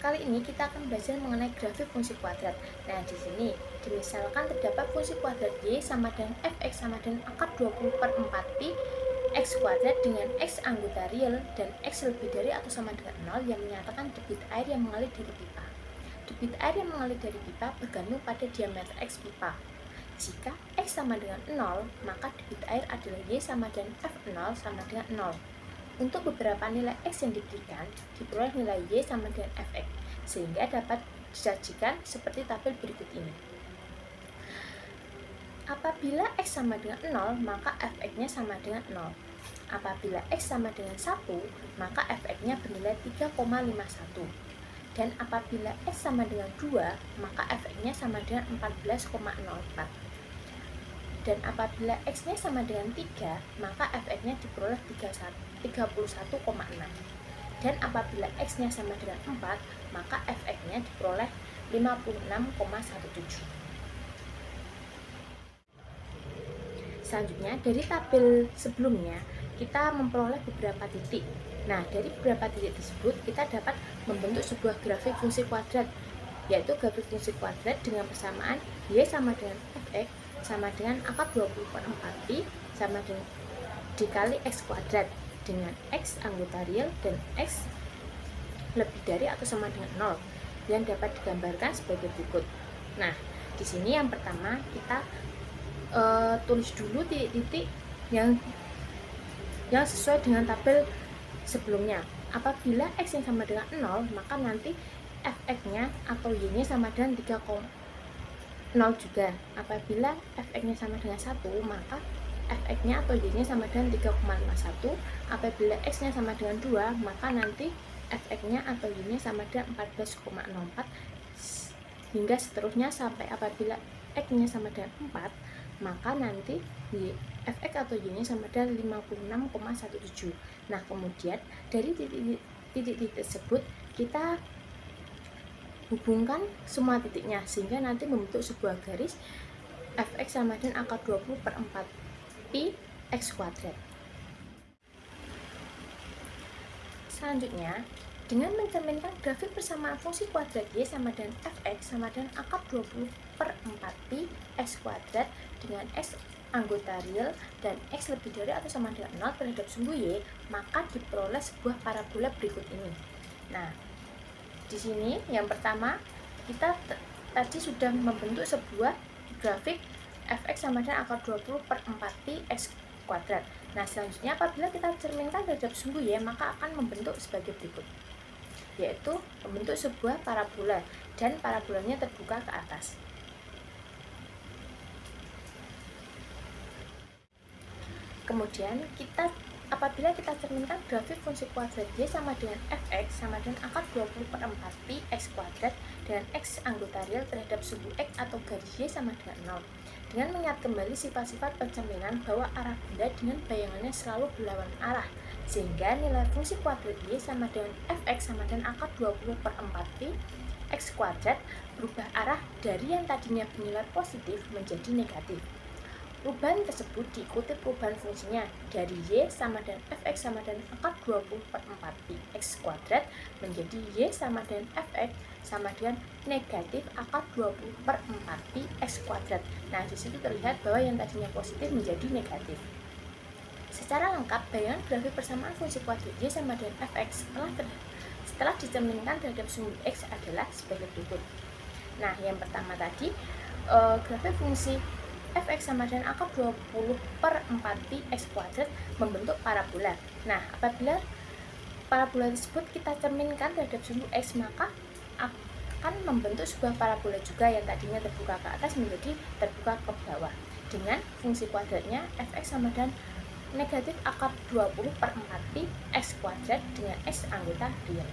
Kali ini kita akan belajar mengenai grafik fungsi kuadrat. Nah, di sini dimisalkan terdapat fungsi kuadrat Y sama dengan fx sama dengan akar 20/4pi x kuadrat dengan x anggota real dan x lebih dari atau sama dengan 0 yang menyatakan debit air yang mengalir dari pipa. Debit air yang mengalir dari pipa bergantung pada diameter x pipa. Jika x sama dengan 0, maka debit air adalah Y sama dengan F0 sama dengan 0. Untuk beberapa nilai X yang diberikan, diperoleh nilai Y sama dengan Fx, sehingga dapat disajikan seperti tabel berikut ini. Apabila X sama dengan 0, maka Fx-nya sama dengan 0. Apabila X sama dengan 1, maka Fx-nya bernilai 3,51. Dan apabila X sama dengan 2, maka Fx-nya sama dengan 14,04. Dan apabila X-nya sama dengan 3, maka Fx-nya diperoleh 31,6. Dan apabila X-nya sama dengan 4, maka Fx-nya diperoleh 56,17. Selanjutnya, dari tabel sebelumnya, kita memperoleh beberapa titik. Nah, dari beberapa titik tersebut, kita dapat membentuk sebuah grafik fungsi kuadrat, yaitu grafik fungsi kuadrat dengan persamaan Y sama dengan Fx sama dengan akar 20/4pi sama dengan dikali x kuadrat dengan x anggota real dan x lebih dari atau sama dengan 0 yang dapat digambarkan sebagai berikut. Nah, di sini yang pertama kita tulis dulu titik-titik yang sesuai dengan tabel sebelumnya. Apabila x yang sama dengan 0, maka nanti fx-nya atau y-nya sama dengan 0 juga. Apabila fx-nya sama dengan 1, maka fx-nya atau y-nya sama dengan 3,51. Apabila x-nya sama dengan 2, maka nanti fx-nya atau y-nya sama dengan 14,04 hingga seterusnya sampai apabila x-nya sama dengan 4, maka nanti fx atau y-nya sama dengan 56,17. Nah, kemudian dari titik-titik tersebut kita hubungkan semua titiknya sehingga nanti membentuk sebuah garis fx sama dengan akar 20/4pi x kuadrat. Selanjutnya, dengan mencerminkan grafik persamaan fungsi kuadrat Y sama dengan fx sama dengan akar 20/4pi x kuadrat dengan x anggota real dan x lebih dari atau sama dengan 0 terhadap sumbu Y, maka diperoleh sebuah parabola berikut ini. Nah, di sini yang pertama kita tadi sudah membentuk sebuah grafik fx sama dengan akar 20/4pi x kuadrat. Nah, selanjutnya apabila kita cerminkan terhadap sumbu Y, maka akan membentuk sebagai berikut, yaitu membentuk sebuah parabola dan parabolanya terbuka ke atas. Kemudian apabila kita cerminkan grafik fungsi kuadrat Y sama dengan fx sama dengan akar 20/4pi x kuadrat dengan x anggota real terhadap sumbu x atau garis Y sama dengan 0, dengan mengingat kembali sifat-sifat pencerminan bahwa arah benda dengan bayangannya selalu berlawanan arah, sehingga nilai fungsi kuadrat Y sama dengan fx sama dengan akar 20/4pi x kuadrat berubah arah dari yang tadinya bernilai positif menjadi negatif. Perubahan tersebut diikuti perubahan fungsinya dari Y sama dengan fx sama dengan akar 20/4pi x kuadrat menjadi Y sama dengan fx sama dengan negatif akar 20/4pi x kuadrat. Nah, disitu terlihat bahwa yang tadinya positif menjadi negatif. Secara lengkap, bayangan grafik persamaan fungsi kuadrat Y sama dengan fx setelah dicerminkan terhadap sumbu x adalah sebagai berikut. Nah, yang pertama tadi grafik fungsi fx sama dengan akar 20/4pi x kuadrat membentuk parabola. Nah, apabila parabola tersebut kita cerminkan terhadap sumbu x, maka akan membentuk sebuah parabola juga yang tadinya terbuka ke atas menjadi terbuka ke bawah dengan fungsi kuadratnya fx sama dengan negatif akar 20/4pi x kuadrat dengan x anggota real.